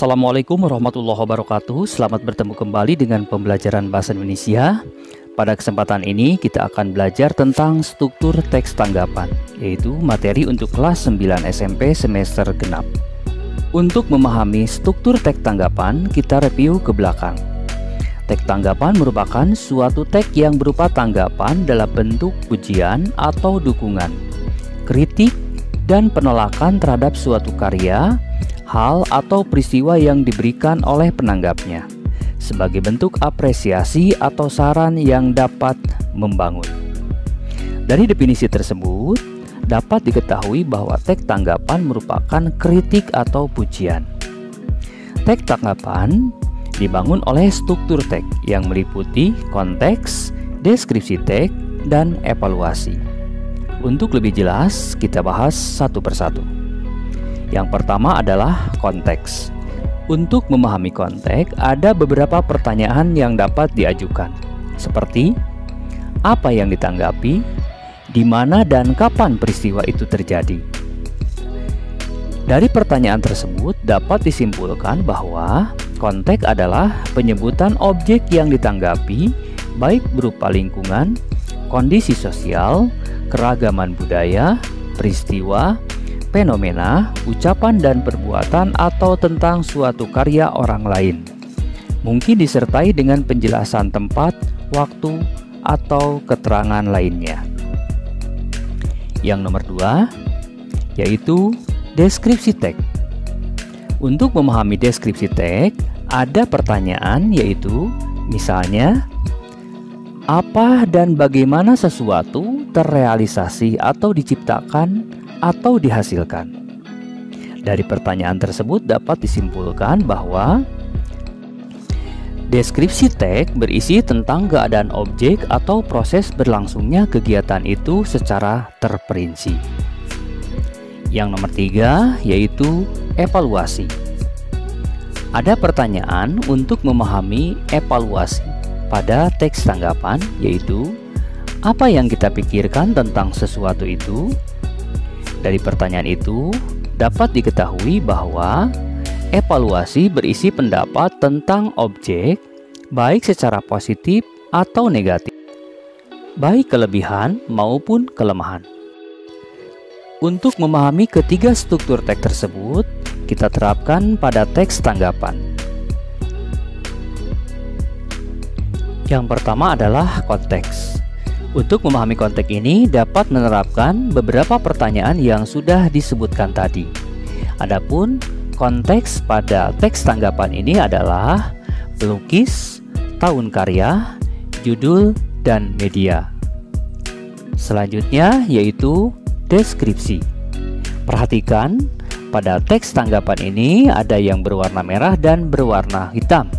Assalamualaikum warahmatullahi wabarakatuh. Selamat bertemu kembali dengan pembelajaran bahasa Indonesia. Pada kesempatan ini kita akan belajar tentang struktur teks tanggapan, yaitu materi untuk kelas 9 SMP semester genap. Untuk memahami struktur teks tanggapan, kita review ke belakang. Teks tanggapan merupakan suatu teks yang berupa tanggapan dalam bentuk pujian atau dukungan, kritik, dan penolakan terhadap suatu karya, hal atau peristiwa yang diberikan oleh penanggapnya sebagai bentuk apresiasi atau saran yang dapat membangun. Dari definisi tersebut dapat diketahui bahwa teks tanggapan merupakan kritik atau pujian. Teks tanggapan dibangun oleh struktur teks yang meliputi konteks, deskripsi teks, dan evaluasi. Untuk lebih jelas, kita bahas satu persatu. Yang pertama adalah konteks. Untuk memahami konteks, ada beberapa pertanyaan yang dapat diajukan, seperti apa yang ditanggapi, di mana dan kapan peristiwa itu terjadi. Dari pertanyaan tersebut dapat disimpulkan bahwa konteks adalah penyebutan objek yang ditanggapi, baik berupa lingkungan, kondisi sosial, keragaman budaya, peristiwa, fenomena, ucapan dan perbuatan atau tentang suatu karya orang lain. Mungkin disertai dengan penjelasan tempat, waktu, atau keterangan lainnya. Yang nomor 2, yaitu deskripsi teks. Untuk memahami deskripsi teks, ada pertanyaan yaitu, misalnya, apa dan bagaimana sesuatu terrealisasi atau diciptakan atau dihasilkan. Dari pertanyaan tersebut dapat disimpulkan bahwa deskripsi teks berisi tentang keadaan objek atau proses berlangsungnya kegiatan itu secara terperinci. Yang nomor 3 yaitu evaluasi. Ada pertanyaan untuk memahami evaluasi pada teks tanggapan, yaitu apa yang kita pikirkan tentang sesuatu itu. Dari pertanyaan itu dapat diketahui bahwa evaluasi berisi pendapat tentang objek, baik secara positif atau negatif, baik kelebihan maupun kelemahan. Untuk memahami ketiga struktur teks tersebut, kita terapkan pada teks tanggapan. Yang pertama adalah konteks. Untuk memahami konteks ini dapat menerapkan beberapa pertanyaan yang sudah disebutkan tadi. Adapun konteks pada teks tanggapan ini adalah pelukis, tahun karya, judul, dan media. Selanjutnya yaitu deskripsi. Perhatikan, pada teks tanggapan ini ada yang berwarna merah dan berwarna hitam.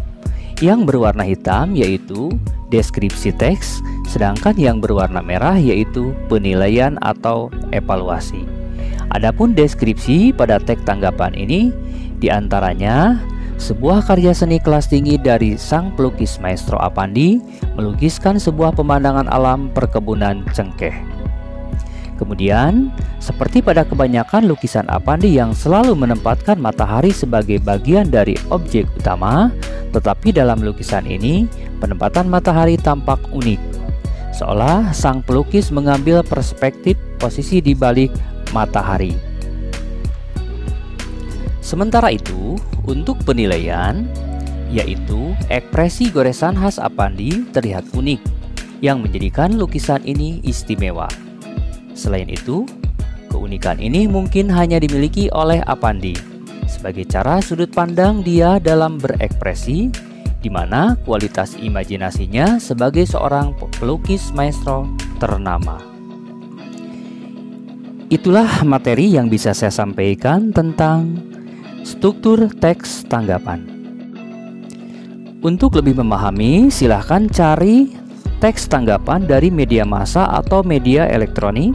Yang berwarna hitam yaitu deskripsi teks, sedangkan yang berwarna merah yaitu penilaian atau evaluasi. Adapun deskripsi pada teks tanggapan ini diantaranya sebuah karya seni kelas tinggi dari sang pelukis Maestro Apandi melukiskan sebuah pemandangan alam perkebunan cengkeh. Kemudian, seperti pada kebanyakan lukisan Apandi yang selalu menempatkan matahari sebagai bagian dari objek utama, tetapi dalam lukisan ini penempatan matahari tampak unik, seolah sang pelukis mengambil perspektif posisi di balik matahari. Sementara itu, untuk penilaian, yaitu ekspresi goresan khas Apandi terlihat unik, yang menjadikan lukisan ini istimewa. Selain itu, keunikan ini mungkin hanya dimiliki oleh Apandi sebagai cara sudut pandang dia dalam berekspresi, di mana kualitas imajinasinya sebagai seorang pelukis maestro ternama. Itulah materi yang bisa saya sampaikan tentang struktur teks tanggapan. Untuk lebih memahami, silahkan cari teks tanggapan dari media massa atau media elektronik,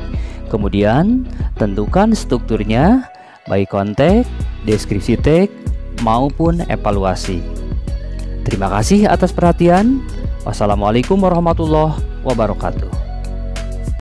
kemudian tentukan strukturnya, baik konteks, deskripsi teks, maupun evaluasi. Terima kasih atas perhatian. Wassalamualaikum warahmatullahi wabarakatuh.